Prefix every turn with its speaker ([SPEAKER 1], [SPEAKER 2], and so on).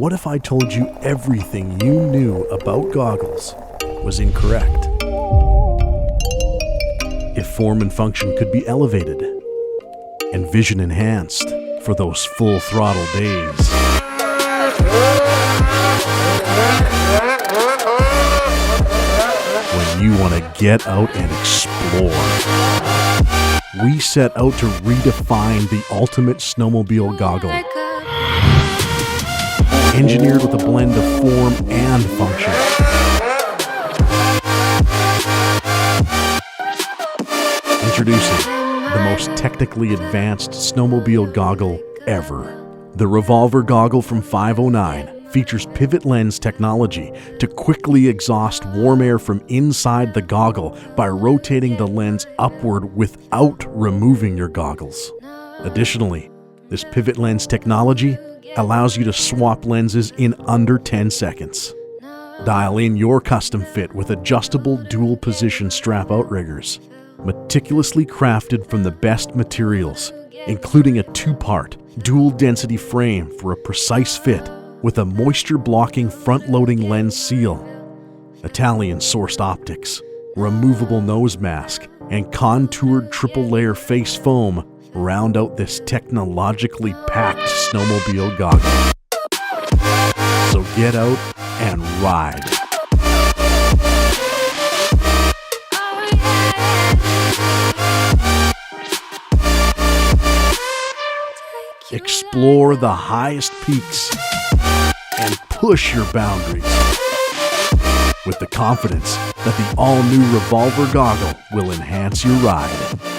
[SPEAKER 1] What if I told you everything you knew about goggles was incorrect? If form and function could be elevated and vision enhanced for those full throttle days. When you want to get out and explore. We set out to redefine the ultimate snowmobile goggle. Engineered with a blend of form and function. Introducing the most technically advanced snowmobile goggle ever. The REVOLVER Goggle from 509 features pivot lens technology to quickly exhaust warm air from inside the goggle by rotating the lens upward without removing your goggles. Additionally, this pivot lens technology allows you to swap lenses in under 10 seconds. Dial in your custom fit with adjustable dual position strap outriggers, meticulously crafted from the best materials, including a two-part dual density frame for a precise fit with a moisture-blocking front-loading lens seal. Italian-sourced optics, removable nose mask, and contoured triple-layer face foam round out this technologically packed snowmobile goggle. So get out and ride. Explore the highest peaks and push your boundaries with the confidence that the all-new REVOLVER Goggle will enhance your ride.